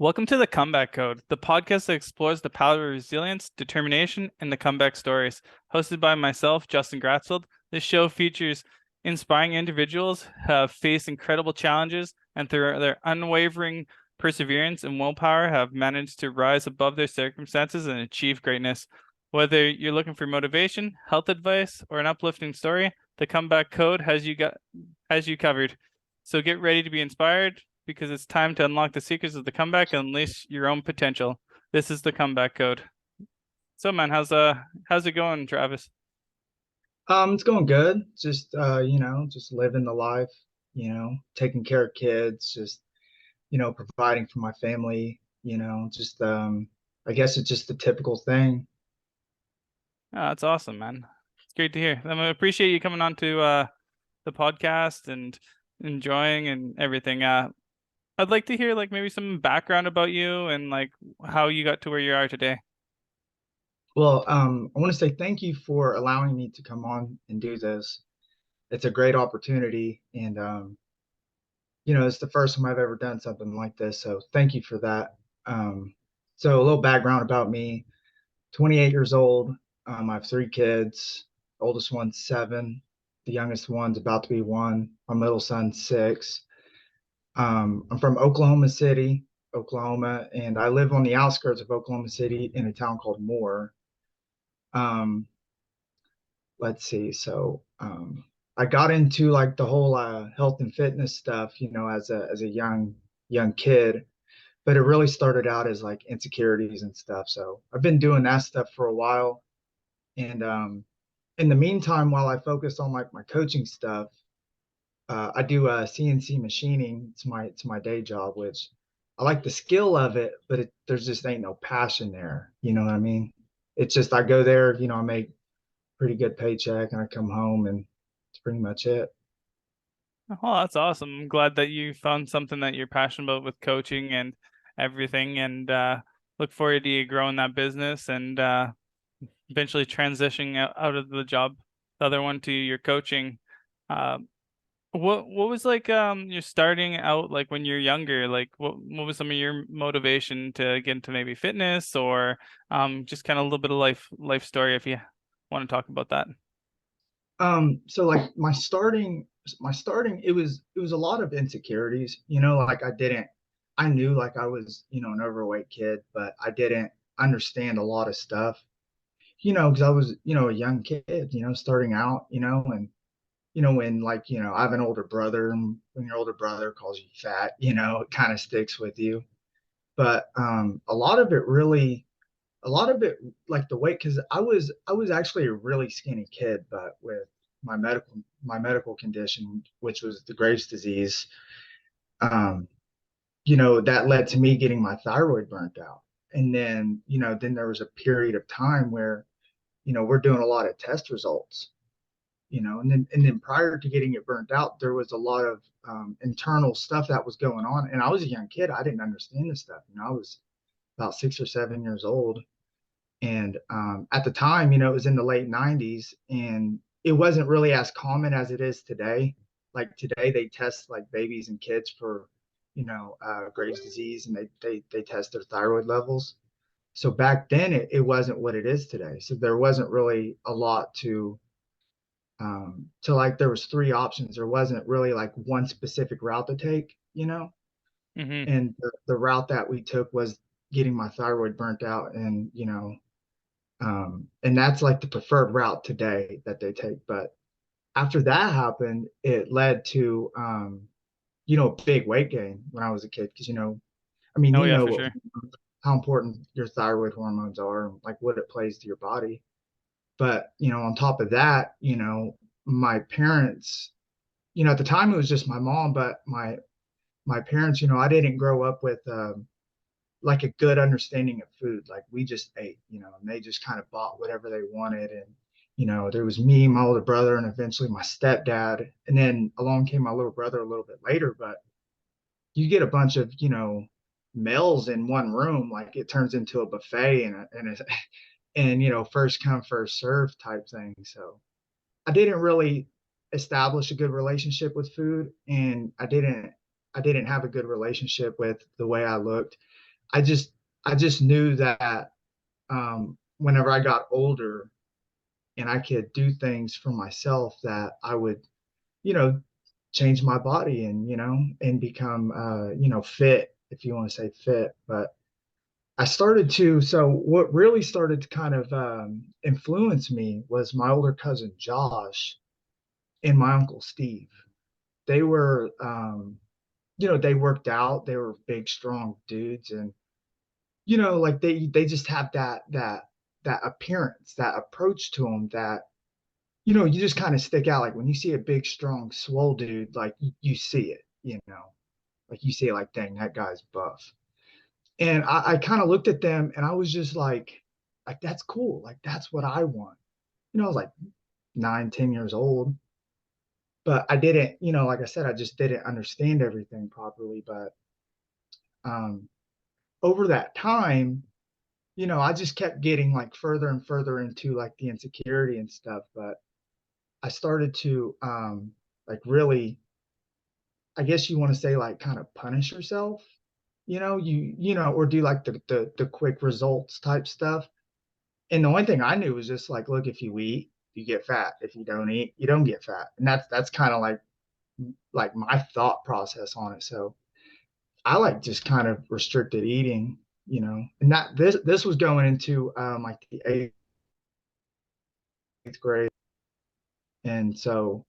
Welcome to the Comeback Code, the podcast that explores the power of resilience, determination, and the comeback stories. Hosted by myself, Justin Gratzfeld, this show features inspiring individuals who have faced incredible challenges and through their unwavering perseverance and willpower have managed to rise above their circumstances and achieve greatness. Whether you're looking for motivation, health advice, or an uplifting story, the Comeback Code has you covered. So get ready to be inspired, because it's time to unlock the secrets of the comeback and unleash your own potential. This is the Comeback Code. So, man, how's it going, Travis? It's going good. Just just living the life, taking care of kids, just, providing for my family, just I guess it's just the typical thing. Oh, that's awesome, man. It's great to hear. I appreciate you coming on to the podcast and enjoying and everything. I'd like to hear like maybe some background about you and like how you got to where you are today. Well, I want to say thank you for allowing me to come on and do this. It's a great opportunity, and it's the first time I've ever done something like this. So thank you for that. So a little background about me: 28 years old. I have three kids. Oldest one's 7. The youngest one's about to be 1. My middle son's 6. I'm from Oklahoma City, Oklahoma, and I live on the outskirts of Oklahoma City in a town called Moore. Um, let's see. I got into like the whole health and fitness stuff, as a young kid, but it really started out as like insecurities and stuff. So I've been doing that stuff for a while. And in the meantime, while I focus on like my coaching stuff, I do CNC machining. It's my day job, which I like the skill of it, but there's just ain't no passion there. You know what I mean? It's just I go there, I make pretty good paycheck, and I come home, and it's pretty much it. Oh, that's awesome. I'm glad that you found something that you're passionate about with coaching and everything, and look forward to you growing that business and eventually transitioning out of the job, the other one to your coaching. Uh, what was like you're starting out like when you're younger? Like what was some of your motivation to get into maybe fitness or just kind of a little bit of life story if you want to talk about that. So like my starting, it was a lot of insecurities, like I knew like I was, an overweight kid, but I didn't understand a lot of stuff, because I was, a young kid, starting out, and when like, I have an older brother, and when your older brother calls you fat, it kind of sticks with you. But a lot of it, like the weight, because I was actually a really skinny kid, but with my medical condition, which was the Graves' disease, um, that led to me getting my thyroid burnt out. And then there was a period of time where, we're doing a lot of test results, and then prior to getting it burnt out, there was a lot of internal stuff that was going on. And I was a young kid. I didn't understand this stuff. I was about 6 or 7 years old. And at the time, it was in the late 90s, and it wasn't really as common as it is today. Like today, they test like babies and kids for, Graves' disease, and they test their thyroid levels. So back then, it wasn't what it is today. So there wasn't really a lot to like, there was three options. There wasn't really like one specific route to take. Mm-hmm. And the route that we took was getting my thyroid burnt out, and that's like the preferred route today that they take. But after that happened, it led to big weight gain when I was a kid, because I mean, Oh yeah, for sure. how important your thyroid hormones are, and like what it plays to your body. But on top of that, my parents, at the time it was just my mom, but my parents, I didn't grow up with like a good understanding of food. Like we just ate, and they just kind of bought whatever they wanted. And, there was me, my older brother, and eventually my stepdad. And then along came my little brother a little bit later. But you get a bunch of, males in one room, like it turns into a buffet and first come, first serve type thing. So I didn't really establish a good relationship with food, and I didn't have a good relationship with the way I looked. I just I just knew that whenever I got older and I could do things for myself, that I would, you know, change my body and, and become, fit, if you want to say fit. But I started to, so what really started to kind of influence me was my older cousin Josh and my uncle Steve. They were, they worked out. They were big, strong dudes, and like they just have that appearance, that approach to them that you just kind of stick out. Like when you see a big, strong, swole dude, like you see it, like you see it, like dang, that guy's buff. And I kind of looked at them and I was just like that's cool. Like that's what I want. I was like 9, 10 years old, but I didn't, like I said, I just didn't understand everything properly. But um, over that time, I just kept getting like further and further into like the insecurity and stuff. But I started to like really, I guess you want to say, like kind of punish yourself, or do like the quick results type stuff. And the only thing I knew was just like, look, if you eat, you get fat. If you don't eat, you don't get fat. And that's kind of like my thought process on it. So I like just kind of restricted eating, and that this was going into like the eighth grade. And so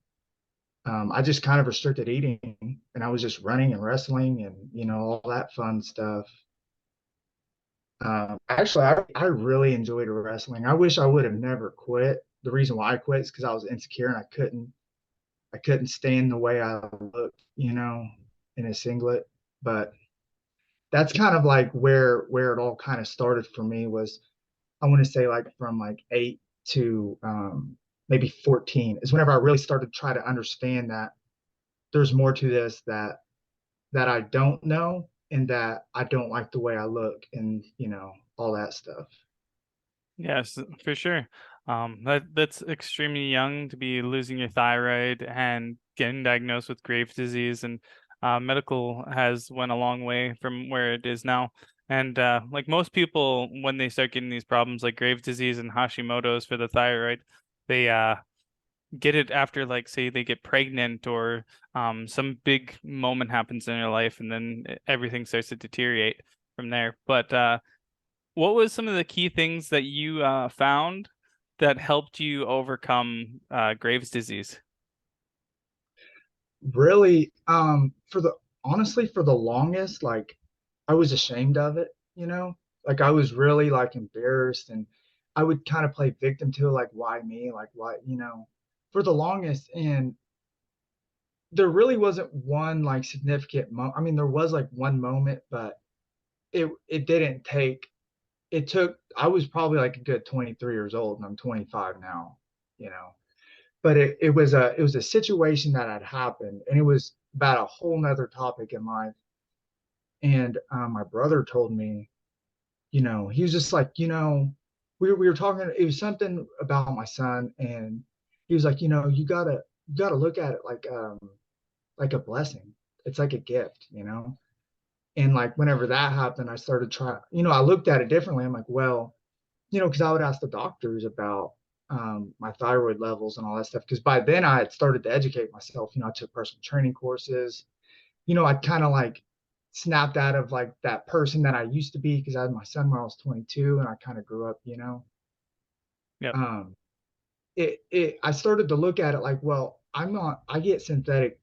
I just kind of restricted eating, and I was just running and wrestling and all that fun stuff. Actually, I really enjoyed wrestling. I wish I would have never quit. The reason why I quit is because I was insecure and I couldn't stand the way I looked, in a singlet. But that's kind of like where it all kind of started for me. Was I want to say like from like 8 to maybe 14 is whenever I really started to try to understand that there's more to this that I don't know, and that I don't like the way I look, and all that stuff. Yes, for sure. That's extremely young to be losing your thyroid and getting diagnosed with Graves' disease, and medical has went a long way from where it is now. And like most people, when they start getting these problems like Graves' disease and Hashimoto's for the thyroid, they get it after, like, say they get pregnant, or some big moment happens in their life, and then everything starts to deteriorate from there. But what was some of the key things that you found that helped you overcome Graves' disease? Really, for the honestly, for the longest, like I was ashamed of it, like I was really like embarrassed, and I would kind of play victim to it, like why me, like why, for the longest. And there really wasn't one like significant moment. I mean, there was like one moment, but it didn't take. It took. I was probably like a good 23 years old, and I'm 25 now, you know. But it was a situation that had happened, and it was about a whole nother topic in life. And my brother told me, he was just like, we were talking. It was something about my son, and he was like, you gotta look at it like a blessing. It's like a gift, And like whenever that happened, I started trying. I looked at it differently. I'm like, well, because I would ask the doctors about my thyroid levels and all that stuff. Because by then I had started to educate myself. I took personal training courses. I kind of like snapped out of like that person that I used to be, because I had my son when I was 22 and I kind of grew up. Yep. Um, I started to look at it like, well, I get synthetic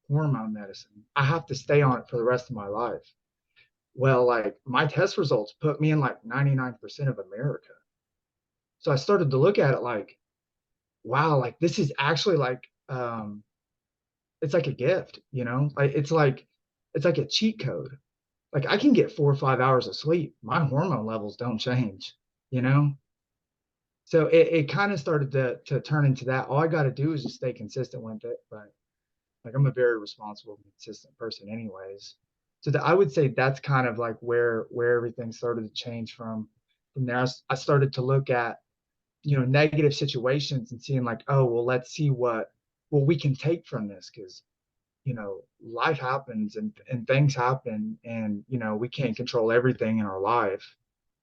hormone medicine. I have to stay on it for the rest of my life. Well, like my test results put me in like 99% of America. So I started to look at it like, wow, like this is actually like it's like a gift, Like it's like a cheat code. Like I can get 4 or 5 hours of sleep. My hormone levels don't change, you know? So it kind of started to turn into that. All I got to do is just stay consistent with it. But like I'm a very responsible, consistent person anyways. So I would say that's kind of like where everything started to change from there. I started to look at negative situations and seeing like, oh well, let's see what we can take from this. Because life happens and things happen, and we can't control everything in our life.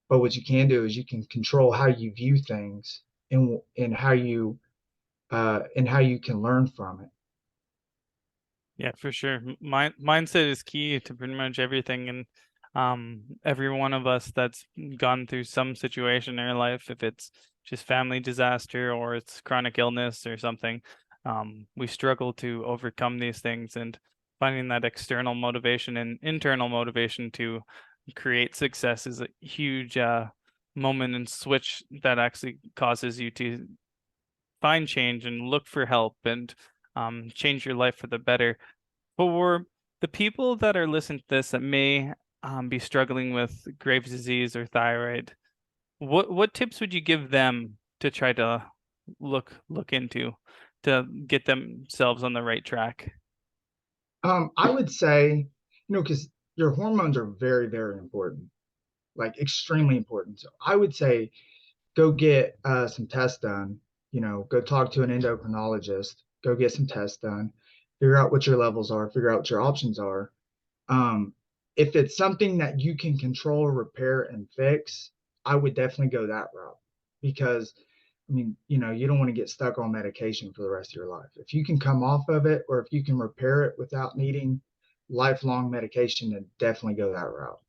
But what you can do is you can control how you view things, and how you can learn from it. Yeah, for sure. Mindset is key to pretty much everything, and every one of us that's gone through some situation in our life, if it's just family disaster or it's chronic illness or something, we struggle to overcome these things, and finding that external motivation and internal motivation to create success is a huge moment and switch that actually causes you to find change and look for help and change your life for the better. For the people that are listening to this that may be struggling with Graves' disease or thyroid, what tips would you give them to try to look into to get themselves on the right track? I would say, because your hormones are very, very important, like extremely important. So I would say go get some tests done. Go talk to an endocrinologist. Go get some tests done. Figure out what your levels are. Figure out what your options are. Um, if it's something that you can control, repair, and fix, I would definitely go that route, because I mean, you don't want to get stuck on medication for the rest of your life. If you can come off of it, or if you can repair it without needing lifelong medication, then definitely go that route.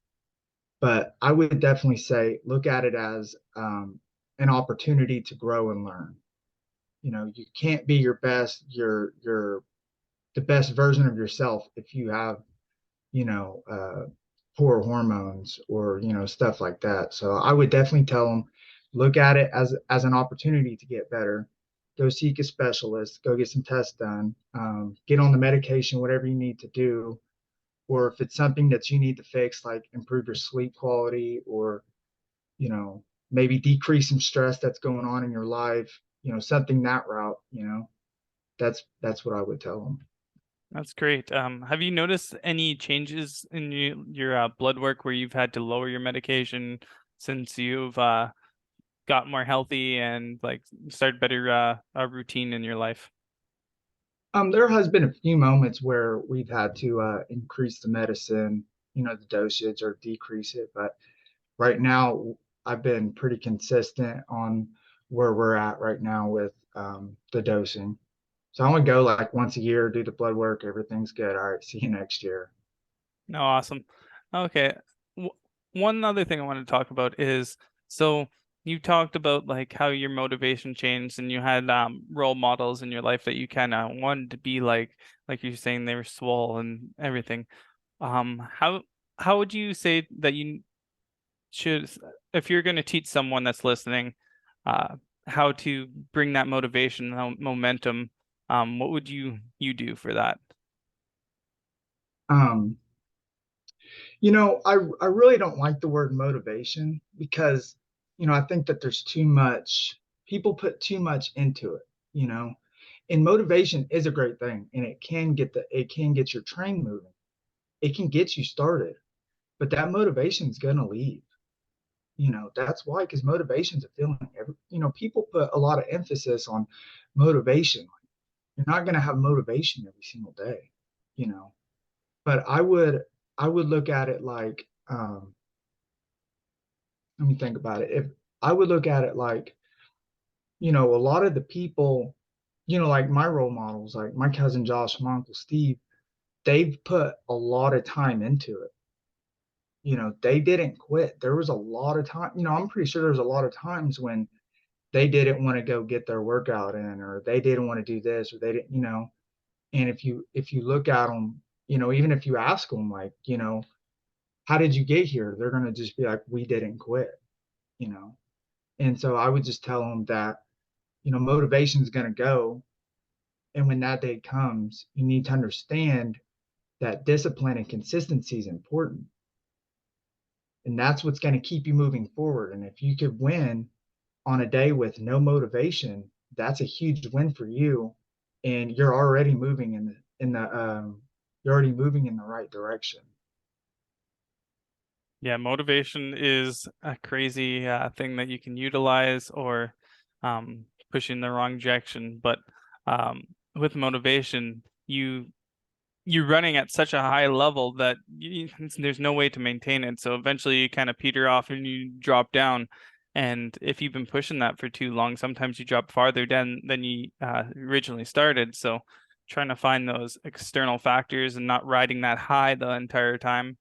But I would definitely say look at it as an opportunity to grow and learn. You can't be the best version of yourself if you have you know, poor hormones, or, stuff like that. So I would definitely tell them, look at it as an opportunity to get better. Go seek a specialist, go get some tests done, get on the medication, whatever you need to do. Or if it's something that you need to fix, like improve your sleep quality, or, you know, maybe decrease some stress that's going on in your life, something that route, that's what I would tell them. That's great. Have you noticed any changes in your blood work where you've had to lower your medication since you've got more healthy and like started better a routine in your life? There has been a few moments where we've had to increase the medicine, the dosage, or decrease it. But right now, I've been pretty consistent on where we're at right now with the dosing. So I'm gonna go like once a year, do the blood work. Everything's good. All right, see you next year. No, awesome. Okay. W One other thing I want to talk about is, so you talked about like how your motivation changed and you had role models in your life that you kind of wanted to be like you're saying they were swole and everything. How would you say that you should, if you're going to teach someone that's listening, uh, how to bring that motivation, momentum, what would you do for that? Um, I really don't like the word motivation, because, I think that there's too much, people put too much into it, you know, and motivation is a great thing, and it can get your train moving. It can get you started, but that motivation is going to leave. That's why, because motivation's a feeling. People put a lot of emphasis on motivation. You're not going to have motivation every single day, you know. But I would look at it like, let me think about it. If I would look at it like, a lot of the people, like my role models, like my cousin Josh, my uncle Steve, they've put a lot of time into it. They didn't quit. There was a lot of time, I'm pretty sure there's a lot of times when they didn't want to go get their workout in, or they didn't want to do this, or they didn't, and if you look at them, even if you ask them, like, how did you get here? They're going to just be like, we didn't quit, you know? And so I would just tell them that, motivation is going to go. And when that day comes, you need to understand that discipline and consistency is important. And that's what's going to keep you moving forward. And if you could win on a day with no motivation, that's a huge win for you. And you're already moving in the right direction. Yeah, motivation is a crazy thing that you can utilize or push in the wrong direction. But with motivation, you you're running at such a high level that there's no way to maintain it. So eventually you kind of peter off and you drop down. And if you've been pushing that for too long, sometimes you drop farther down than you originally started. So trying to find those external factors and not riding that high the entire time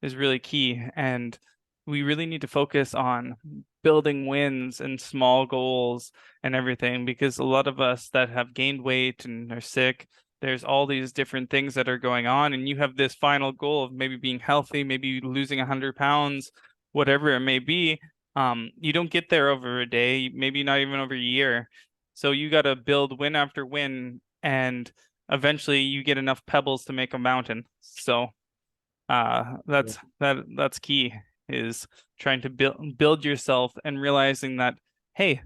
is really key. And we really need to focus on building wins and small goals and everything, because a lot of us that have gained weight and are sick, there's all these different things that are going on, and you have this final goal of maybe being healthy, maybe losing 100 pounds, whatever it may be. You don't get there over a day, maybe not even over a year. So you got to build win after win, and eventually you get enough pebbles to make a mountain. So Yeah. that's key, is trying to build yourself and realizing that, hey,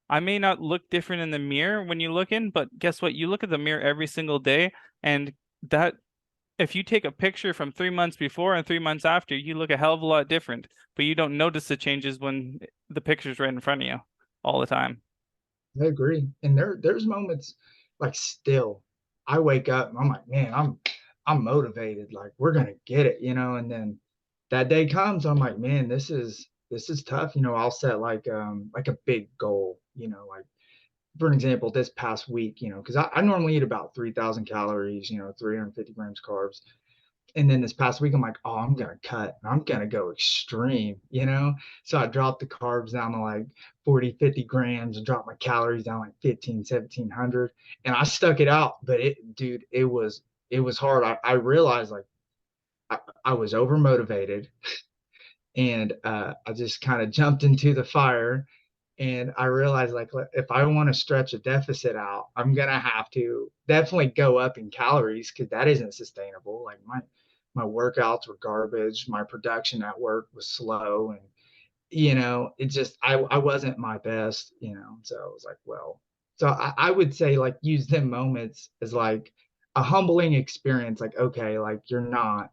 I may not look different in the mirror when you look in, but guess what? You look at the mirror every single day, and that if you take a picture from 3 months before and 3 months after, you look a hell of a lot different, but you don't notice the changes when the picture's right in front of you all the time. I agree. And there's moments like still I wake up and I'm like, man, I'm motivated. Like we're gonna get it, and then that day comes, I'm like, man, this is tough. I'll set like a big goal, like for an example, this past week, because I normally eat about 3,000 calories, 350 grams carbs. And then this past week, I'm like, oh, I'm gonna cut. I'm gonna go extreme. So I dropped the carbs down to like 40, 50 grams and dropped my calories down like 15, 1700. And I stuck it out. But dude, it was hard. I realized like I was over motivated, and I just kind of jumped into the fire. And I realized like if I want to stretch a deficit out, I'm gonna have to definitely go up in calories, because that isn't sustainable. Like my workouts were garbage. My production at work was slow, and it just I wasn't my best. So I was like, well, so I would say like use them moments as like a humbling experience. Like, okay, like you're not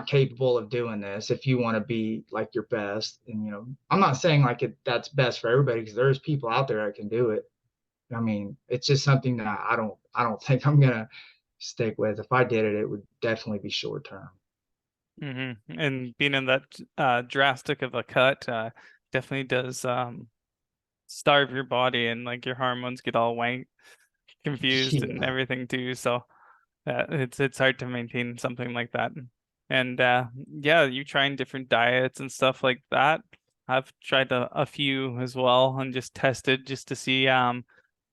capable of doing this if you want to be like your best. And I'm not saying like that's best for everybody, because there's people out there that can do it. I mean, it's just something that I don't think I'm gonna stick with. If I did it, it would definitely be short term. And being in that drastic of a cut definitely does starve your body, and like your hormones get all confused and Yeah. everything too. So it's hard to maintain something like that. And yeah, you trying different diets and stuff like that. I've tried a few as well and just tested just to see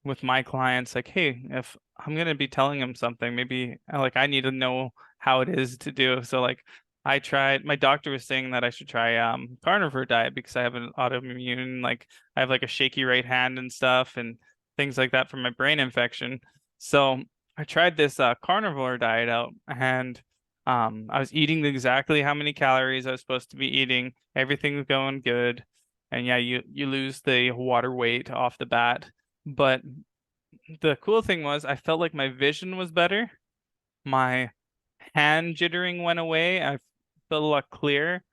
with my clients, like, hey, if I'm gonna be telling them something, maybe like I need to know how it is to do. So like I tried, my doctor was saying that I should try carnivore diet because I have an autoimmune, like I have like a shaky right hand and stuff and things like that from my brain infection. So I tried this carnivore diet out, and I was eating exactly how many calories I was supposed to be eating. Everything was going good. And yeah, you lose the water weight off the bat. But the cool thing was I felt like my vision was better. My hand jittering went away. I felt a lot clearer.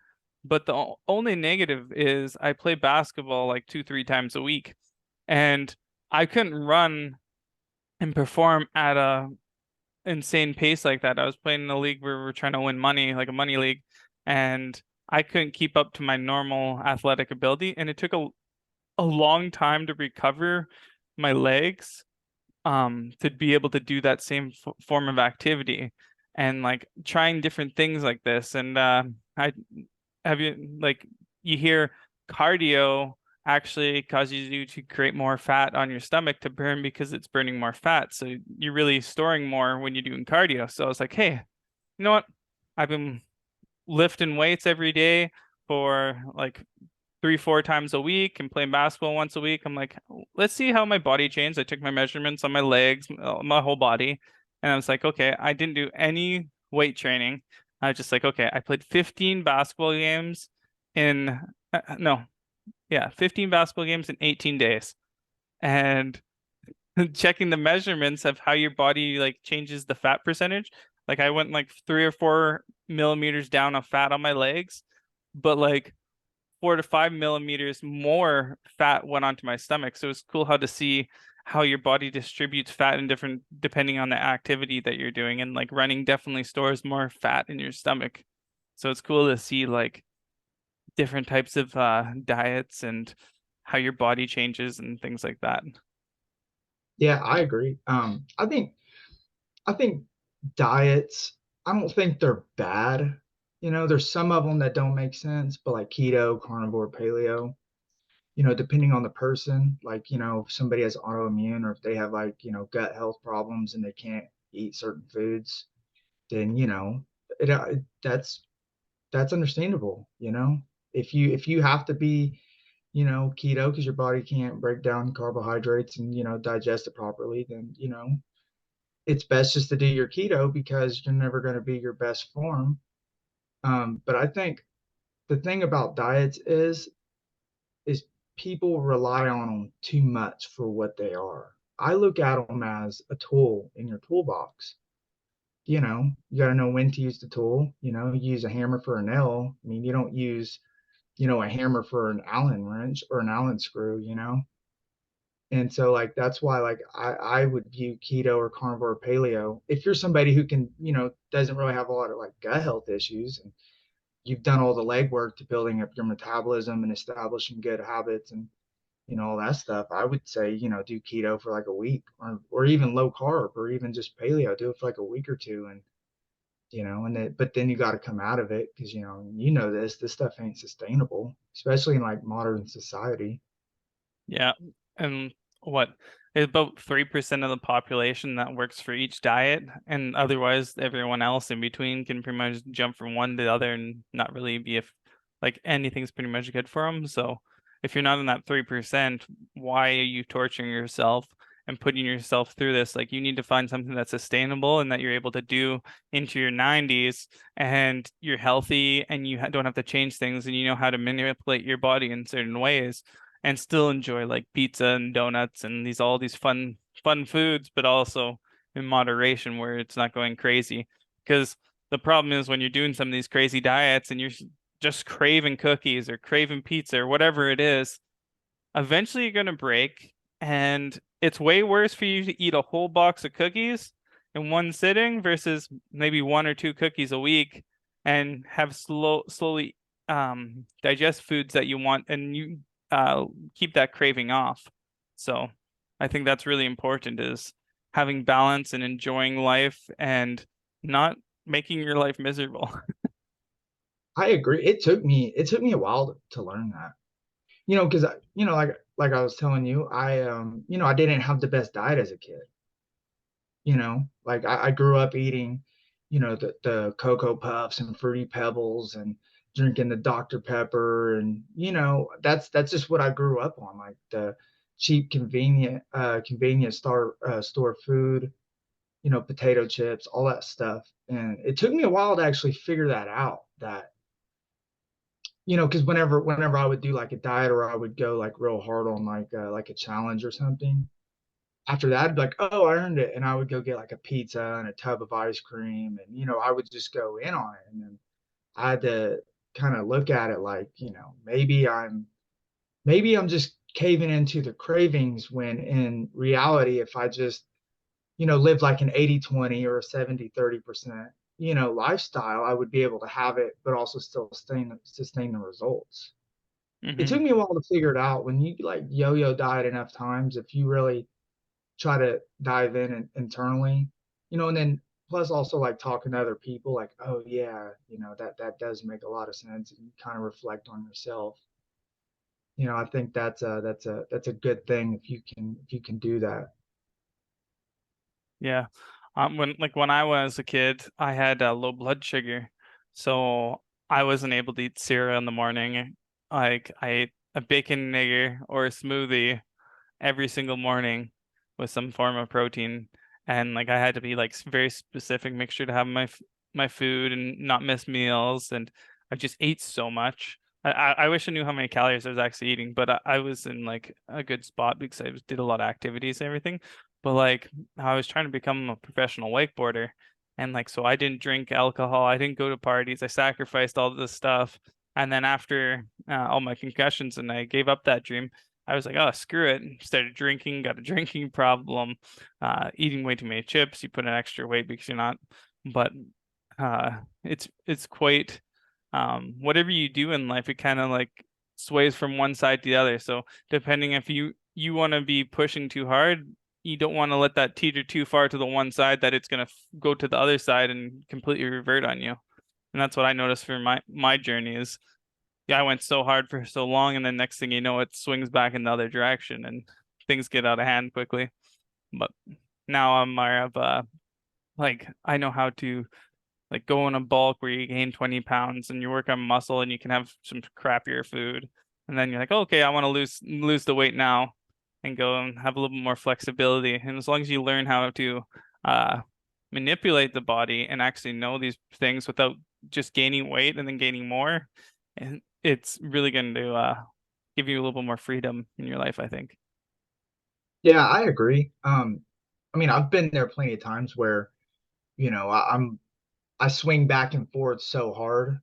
But the only negative is I play basketball like 2, 3 times a week, and I couldn't run and perform at a insane pace like that. I was playing in a league where we were trying to win money, like a money league, and I couldn't keep up to my normal athletic ability, and it took a long time to recover my legs to be able to do that same form of activity, and like trying different things like this. And I have you like you hear cardio actually causes you to create more fat on your stomach to burn because it's burning more fat. So you're really storing more when you're doing cardio. So I was like, hey, you know what? I've been lifting weights every day for like 3, 4 times a week and playing basketball once a week. I'm like, let's see how my body changed. I took my measurements on my legs, my whole body, and I was like, okay, I didn't do any weight training. I was just like, okay, I played 15 basketball games in no, yeah, 15 basketball games in 18 days. And checking the measurements of how your body like changes the fat percentage. Like I went like 3 or 4 millimeters down of fat on my legs, but like 4 to 5 millimeters more fat went onto my stomach. So it was cool how to see how your body distributes fat in different depending on the activity that you're doing. And like running definitely stores more fat in your stomach. So it's cool to see like different types of diets and how your body changes and things like that. Yeah, I agree. I think diets, I don't think they're bad. There's some of them that don't make sense, but like keto, carnivore, paleo, depending on the person, like, if somebody has autoimmune or if they have like, gut health problems and they can't eat certain foods, then, that's understandable. If you have to be, keto because your body can't break down carbohydrates and, digest it properly, then, it's best just to do your keto because you're never going to be your best form. But I think the thing about diets is people rely on them too much for what they are. I look at them as a tool in your toolbox. You got to know when to use the tool. You use a hammer for a nail. I mean, you don't use, a hammer for an Allen wrench or an Allen screw. And so like that's why like I would view keto or carnivore or paleo if you're somebody who can, doesn't really have a lot of like gut health issues and you've done all the legwork to building up your metabolism and establishing good habits and all that stuff. I would say, do keto for like a week or even low carb or even just paleo, do it for like a week or two and and then but then you got to come out of it because this stuff ain't sustainable, especially in like modern society. Yeah. And what is about 3% of the population that works for each diet, and otherwise everyone else in between can pretty much jump from one to the other and not really be if like anything's pretty much good for them. So if you're not in that 3%, why are you torturing yourself and putting yourself through this? Like you need to find something that's sustainable and that you're able to do into your 90s and you're healthy and you don't have to change things and you know how to manipulate your body in certain ways and still enjoy like pizza and donuts and all these fun foods, but also in moderation where it's not going crazy. Because the problem is when you're doing some of these crazy diets and you're just craving cookies or craving pizza or whatever it is, eventually you're gonna break, and it's way worse for you to eat a whole box of cookies in one sitting versus maybe one or two cookies a week and have slowly digest foods that you want and you uh keep that craving off. So I think that's really important is having balance and enjoying life and not making your life miserable. I agree. It took me a while to learn that. Because like I was telling you, I didn't have the best diet as a kid. Like I grew up eating, the Cocoa Puffs and Fruity Pebbles and drinking the Dr. Pepper. And, that's just what I grew up on, like the cheap, convenient store food, potato chips, all that stuff. And it took me a while to actually figure that out that, because whenever I would do like a diet or I would go like real hard on like a challenge or something, after that, I'd be like, oh, I earned it. And I would go get like a pizza and a tub of ice cream. And, I would just go in on it. And then I had to kind of look at it like, maybe I'm just caving into the cravings when in reality, if I just, live like an 80-20 or a 70-30%, lifestyle, I would be able to have it, but also still sustain the results. It Hmm. took me a while to figure it out. When you like yo-yo diet enough times, if you really try to dive in and internally, and then plus also like talking to other people, like, oh yeah, that does make a lot of sense. And you kind of reflect on yourself. I think that's a good thing if you can do that. Yeah. When I was a kid, I had low blood sugar, so I wasn't able to eat cereal in the morning. Like I ate a bacon and egg or a smoothie every single morning with some form of protein, and like I had to be like very specific, make sure to have my food and not miss meals, and I just ate so much. I wish I knew how many calories I was actually eating, but I was in like a good spot because I did a lot of activities and everything. But like I was trying to become a professional wakeboarder, and like so I didn't drink alcohol, I didn't go to parties, I sacrificed all this stuff, and then after all my concussions and I gave up that dream. I was like, oh, screw it. Started drinking, got a drinking problem, eating way too many chips. You put in extra weight because you're not, but it's quite whatever you do in life, it kind of like sways from one side to the other. So depending if you want to be pushing too hard, you don't want to let that teeter too far to the one side that it's going to go to the other side and completely revert on you. And that's what I noticed for my journey is, yeah, I went so hard for so long, and then next thing you know, it swings back in the other direction, and things get out of hand quickly. But now I'm more of a like I know how to like go in a bulk where you gain 20 pounds and you work on muscle and you can have some crappier food. And then you're like, oh, okay, I want to lose the weight now and go and have a little bit more flexibility. And as long as you learn how to uh manipulate the body and actually know these things without just gaining weight and then gaining more, and it's really going to give you a little bit more freedom in your life, I think. Yeah, I agree. I mean, I've been there plenty of times where, I swing back and forth so hard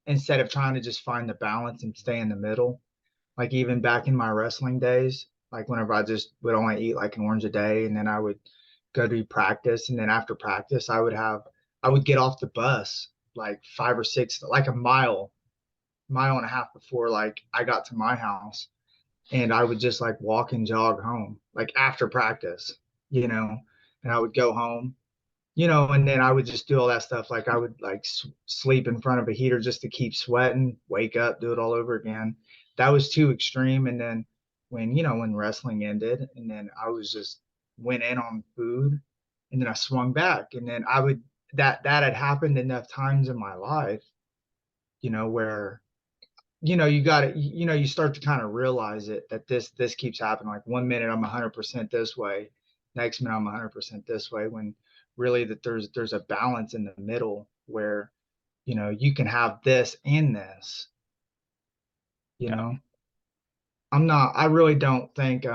instead of trying to just find the balance and stay in the middle. Like even back in my wrestling days, like whenever I just would only eat like an orange a day and then I would go to practice. And then after practice, I would get off the bus like 5 or 6, like a mile and a half before like I got to my house. And I would just like walk and jog home, like after practice, you know, and I would go home, and then I would just do all that stuff. Like I would like sleep in front of a heater just to keep sweating, wake up, do it all over again. That was too extreme. And then when wrestling ended, and then I was just went in on food, and then I swung back, and then I would that had happened enough times in my life, where you got to you start to kind of realize it that this keeps happening. Like one minute I'm 100% this way, next minute I'm 100% this way, when really that there's a balance in the middle where you can have this and this you Yeah. know I really don't think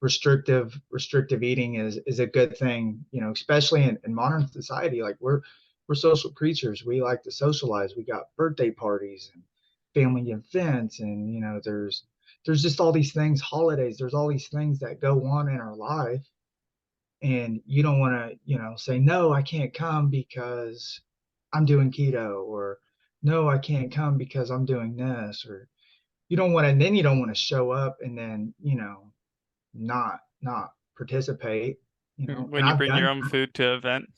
restrictive eating is a good thing, especially in modern society. Like we're social creatures. We like to socialize. We got birthday parties and family events, and there's just all these things, holidays. There's all these things that go on in our life, and you don't want to, say no, I can't come because I'm doing keto, or no, I can't come because I'm doing this, or you don't want to, and then you don't want to show up and then not participate, and When you I've bring your done. own food to an event.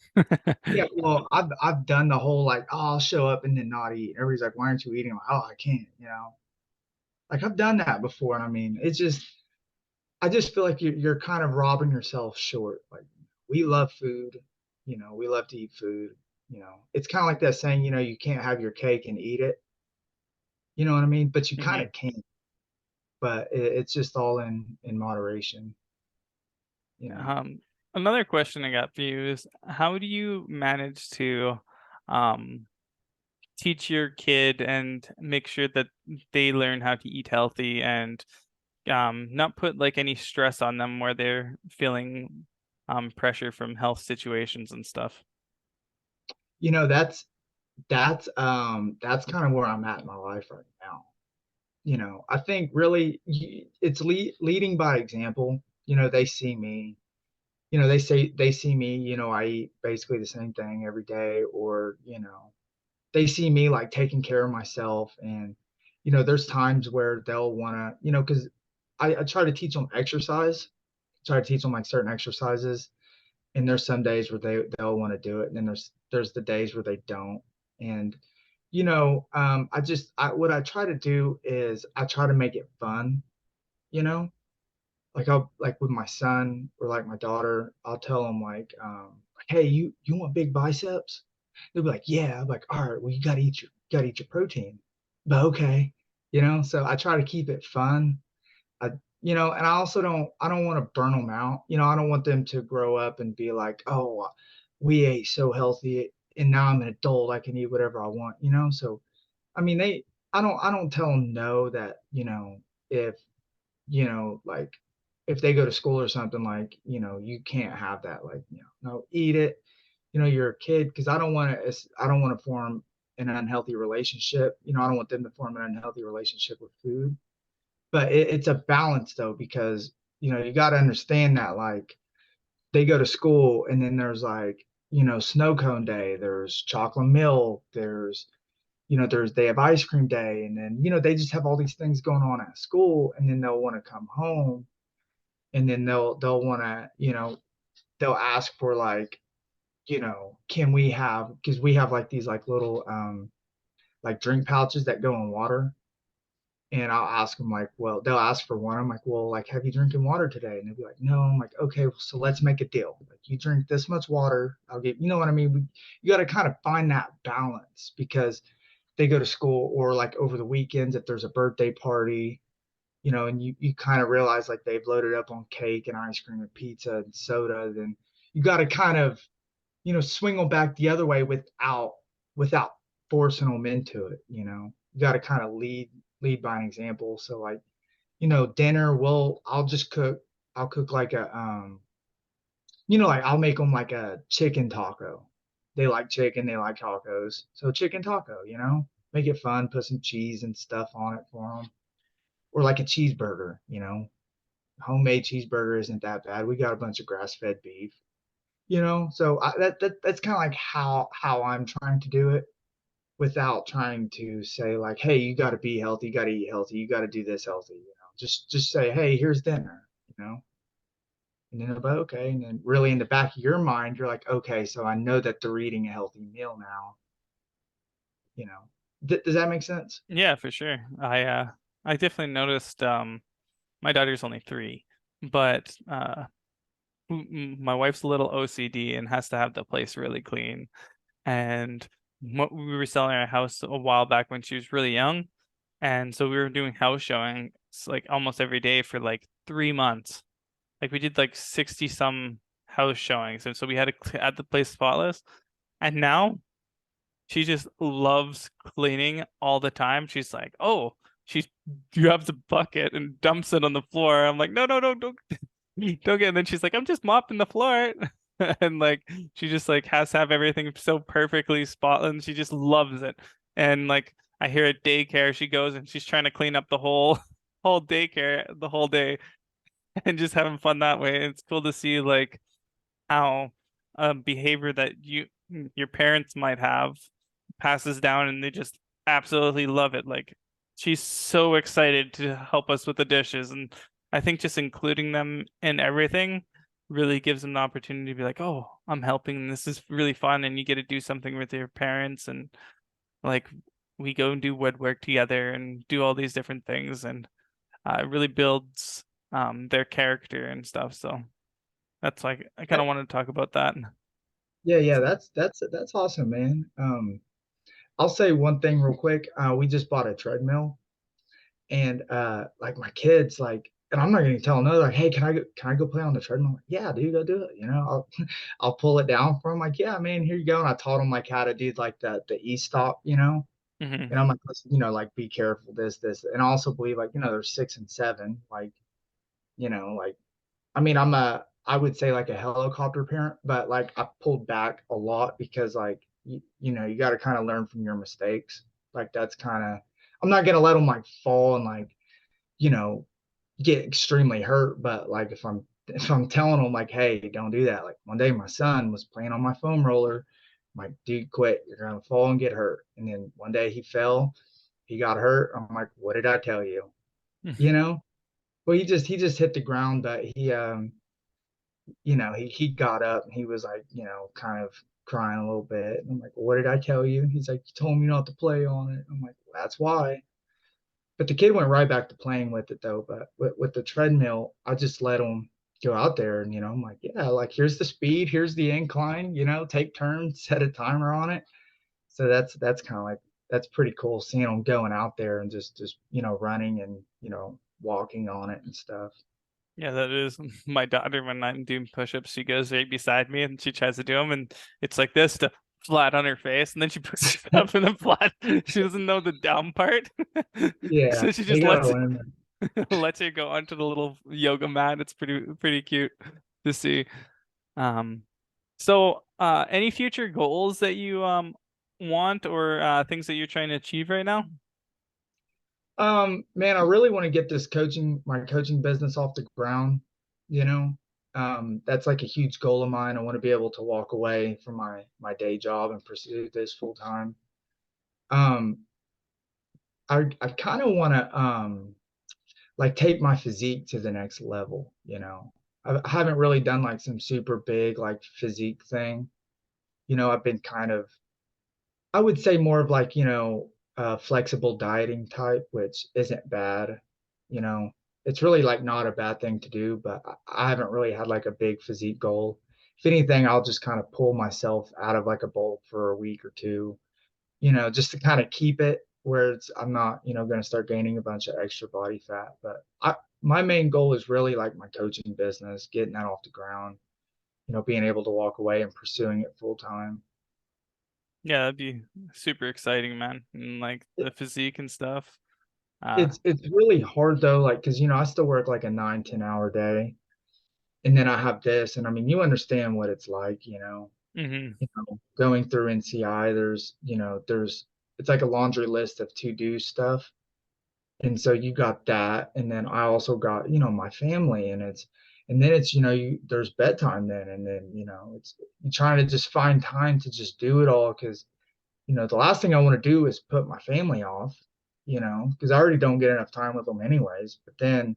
Yeah, well, I've done the whole like, oh, I'll show up and then not eat. Everybody's like, why aren't you eating? I'm like, oh, I can't, like I've done that before. And I mean, I just feel like you're kind of robbing yourself short. Like we love food, we love to eat food. It's kind of like that saying, you can't have your cake and eat it. You know what I mean? But you kind hmm of can, but it's just all in moderation. you know Um, Another question I got for you is how do you manage to um teach your kid and make sure that they learn how to eat healthy and not put like any stress on them where they're feeling pressure from health situations and stuff. you know that's that's kind of where I'm at in my life right now. I think really it's leading by example. They see me, they see me, I eat basically the same thing every day, or they see me like taking care of myself. And there's times where they'll want to, because I try to teach them exercise, try to teach them like certain exercises, and there's some days where they'll want to do it, and then there's the days where they don't. And what I try to do is I try to make it fun. you know like I'll, like with my son or like my daughter, I'll tell them like, hey, you want big biceps? They'll be like, yeah. I'm like, all right, well, you gotta eat your protein. But okay. So I try to keep it fun. I, and I don't want to burn them out. I don't want them to grow up and be like, oh, we ate so healthy and now I'm an adult, I can eat whatever I want. So I mean, I don't tell them no, that if like if they go to school or something, like you can't have that, like no, eat it. You're a kid, because I don't want to form an unhealthy relationship. I don't want them to form an unhealthy relationship with food. but it's a balance though, because you got to understand that like they go to school and then there's like snow cone day, there's chocolate milk, there's they have ice cream day, and then they just have all these things going on at school, and then they'll want to come home, and then they'll want to they'll ask for like can we have, because we have like these like little like drink pouches that go in water. And I'll ask them like, well, they'll ask for one. I'm like, well, like, have you drinking water today? And they'll be like, no. I'm like, okay, so let's make a deal. Like, you drink this much water, I'll give. You know what I mean? You got to kind of find that balance, because they go to school, or like over the weekends if there's a birthday party, and you kind of realize like they've loaded up on cake and ice cream and pizza and soda. Then you got to kind of swing them back the other way without forcing them into it. You got to kind of lead by an example. So like, dinner, I'll cook like a like I'll make them like a chicken taco. They like chicken, they like tacos. So chicken taco, make it fun, put some cheese and stuff on it for them. Or like a cheeseburger, homemade cheeseburger isn't that bad. We got a bunch of grass-fed beef, so that's kind of like how I'm trying to do it, without trying to say like, hey, you got to be healthy, you got to eat healthy, you got to do this healthy. Just say, hey, here's dinner. And then about okay, and then really in the back of your mind, you're like, okay, so I know that they're eating a healthy meal now. you know does that make sense? Yeah, for sure. I definitely noticed my daughter's only 3, but my wife's a little OCD and has to have the place really clean. And we were selling our house a while back when she was really young, and so we were doing house showings like almost every day for like 3 months. Like we did like 60 some house showings, and so we had to at the place spotless. And now she just loves cleaning all the time. She's like, oh, she grabs a bucket and dumps it on the floor. I'm like, no, no, no, don't don't get. And then she's like, I'm just mopping the floor. And like she just like has to have everything so perfectly spotless. And she just loves it. And like I hear at daycare, she goes and she's trying to clean up the whole whole daycare the whole day and just having fun that way. And it's cool to see like how behavior that your parents might have passes down and they just absolutely love it. Like she's so excited to help us with the dishes, and I think just including them in everything really gives them the opportunity to be like, oh, I'm helping, and this is really fun, and you get to do something with your parents, and like we go and do woodwork together and do all these different things, and it really builds their character and stuff. So that's like I kind of want to talk about that. Yeah, yeah, that's awesome, man. I'll say one thing real quick. We just bought a treadmill, and like my kids like, and I'm not gonna tell another like, hey, can I go play on the treadmill? Like, yeah, dude, go do it. I'll I'll pull it down for them. Like, yeah, man, here you go. And I taught them like how to do like the e-stop. Hmm. And I'm like, listen, like be careful, this, and I also believe like they're 6 and 7, like like I mean, I would say like a helicopter parent, but like I pulled back a lot, because like you got to kind of learn from your mistakes. Like that's kind of, I'm not gonna let them like fall and like you know get extremely hurt, but like if I'm telling them like, hey, don't do that. Like one day my son was playing on my foam roller. I'm like, dude, quit. You're gonna fall and get hurt. And then one day he fell, he got hurt. I'm like, what did I tell you? You know? Well, he just hit the ground, but he got up and he was like, kind of crying a little bit. And I'm like, well, what did I tell you? He's like, you told me not to play on it. I'm like, well, that's why. But the kid went right back to playing with it though. But with the treadmill, I just let him go out there, and I'm like, yeah, like here's the speed, here's the incline, take turns, set a timer on it. So that's kind of like, that's pretty cool seeing them going out there and just running and walking on it and stuff. Yeah, that is my daughter. When I'm doing push-ups, she goes right beside me and she tries to do them, and it's like this to flat on her face, and then she puts it up in the flat. She doesn't know the down part, Yeah, so she they just gotta lets learn. lets her go onto the little yoga mat. It's pretty cute to see. Um, so any future goals that you want or things that you're trying to achieve right now? Man, I really want to get my coaching business off the ground, you know. That's like a huge goal of mine. I want to be able to walk away from my day job and pursue this full time. Um, I kind of want to like take my physique to the next level, you know. I haven't really done like some super big like physique thing. You know, I've been kind of, I would say more of like, flexible dieting type, which isn't bad. You know, it's really like not a bad thing to do, but I haven't really had like a big physique goal. If anything, I'll just kind of pull myself out of like a bowl for a week or two, just to kind of keep it where I'm not, going to start gaining a bunch of extra body fat. But my main goal is really like my coaching business, getting that off the ground, being able to walk away and pursuing it full time. Yeah, that'd be super exciting, man. And like the physique and stuff. Uh, It's really hard though, like because I still work like a 9-10 hour day, and then I have this, and I mean you understand what it's like, mhm. going through NCI. There's it's like a laundry list of to do stuff, and so you got that, and then I also got my family, and then it's there's bedtime then, and then it's you trying to just find time to just do it all because the last thing I want to do is put my family off, because I already don't get enough time with them anyways. But then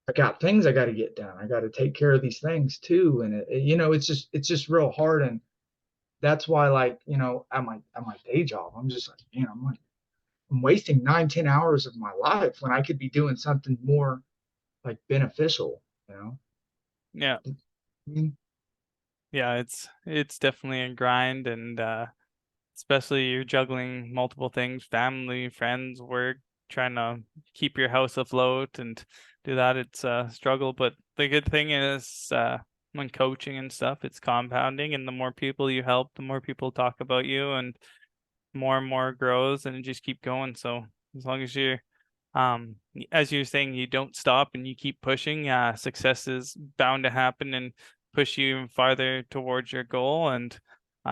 I got things I got to get done. I got to take care of these things too, and it's just real hard, and that's why like at my day job, I'm just like I'm wasting 9-10 hours of my life when I could be doing something more like beneficial, you know. Yeah. I mean, Yeah, it's definitely a grind, and especially you're juggling multiple things, family, friends, work, trying to keep your house afloat and do that. It's a struggle, but the good thing is when coaching and stuff, it's compounding, and the more people you help, the more people talk about you, and more grows, and you just keep going. So as long as you're as you're saying, you don't stop and you keep pushing, success is bound to happen and push you even farther towards your goal, and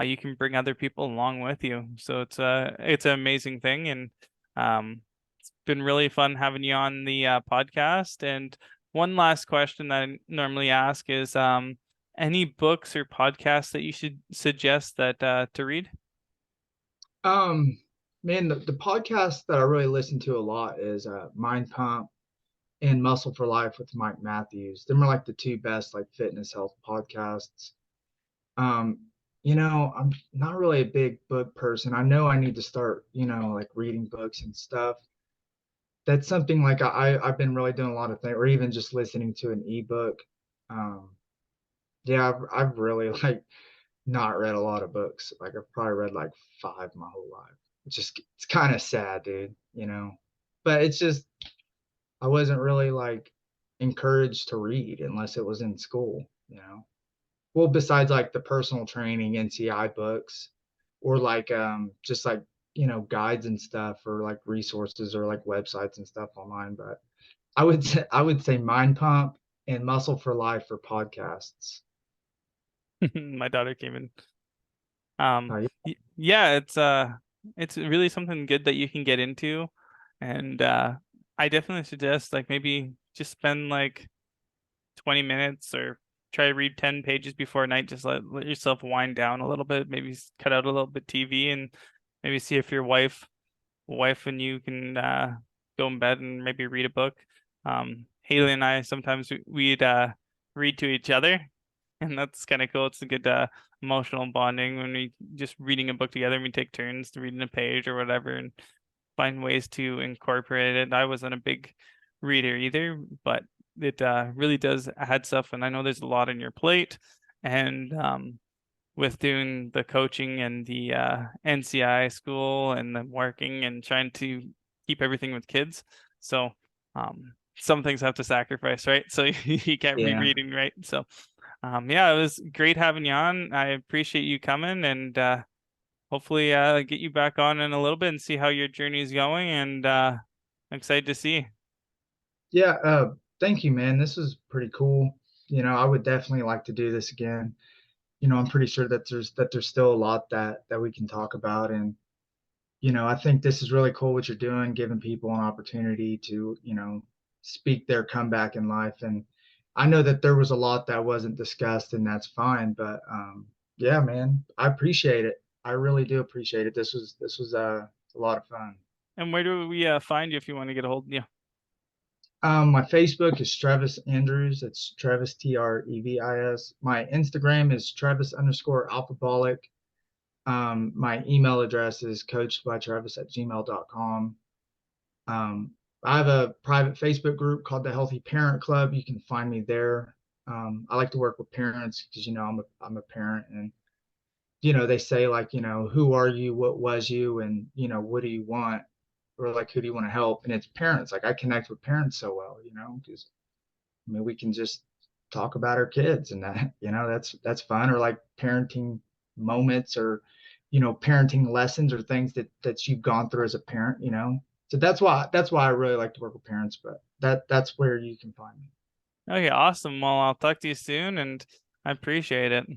you can bring other people along with you. So it's an amazing thing, and it's been really fun having you on the podcast. And one last question that I normally ask is any books or podcasts that you should suggest that to read? um, man, the podcast that I really listen to a lot is Mind Pump and Muscle for Life with Mike Matthews. Them are like the two best like fitness health podcasts. Um, I'm not really a big book person. I know I need to start, like reading books and stuff. That's something like I've been really doing a lot of things, or even just listening to an ebook. Um, yeah, I've really like not read a lot of books. Like I've probably read like five my whole life. It's kind of sad, dude, But it's just I wasn't really like encouraged to read unless it was in school. Well, besides like the personal training NCI books or like just like guides and stuff or like resources or like websites and stuff online. But I would say Mind Pump and Muscle for Life for podcasts. My daughter came in. Yeah. Yeah, it's really something good that you can get into, and I definitely suggest like maybe just spend like 20 minutes or try to read 10 pages before night. Just let yourself wind down a little bit, maybe cut out a little bit TV, and maybe see if your wife and you can go in bed and maybe read a book. Haley and I sometimes we'd read to each other, and that's kind of cool. It's a good emotional bonding when we just reading a book together and we take turns to reading a page or whatever and find ways to incorporate it. I wasn't a big reader either, but it really does add stuff. And I know there's a lot on your plate, and with doing the coaching and the NCI school and the working and trying to keep everything with kids. So some things have to sacrifice, right? So you can't be Yeah. reading, right? So yeah, it was great having you on. I appreciate you coming, and hopefully get you back on in a little bit and see how your journey is going, and I'm excited to see. Yeah. Thank you, man. This is pretty cool. I would definitely like to do this again. I'm pretty sure that there's still a lot that we can talk about, and I think this is really cool what you're doing, giving people an opportunity to, speak their comeback in life. And I know that there was a lot that wasn't discussed, and that's fine. But yeah, man, I appreciate it. I really do appreciate it. This was a lot of fun. And where do we find you if you want to get a hold of you? My Facebook is Trevis Andrews. It's Trevis Trevis. My Instagram is Trevis_alphabolic. My email address is coachedbytravis@gmail.com. I have a private Facebook group called the Healthy Parent Club. You can find me there. I like to work with parents because I'm a parent, and they say, like, who are you, what was you, and what do you want, or like, who do you want to help? And it's parents. Like, I connect with parents so well, because we can just talk about our kids, and that that's fun. Or like parenting moments, or parenting lessons, or things that you've gone through as a parent. So that's why I really like to work with parents. But that's where you can find me. Okay, awesome. Well, I'll talk to you soon, and I appreciate it.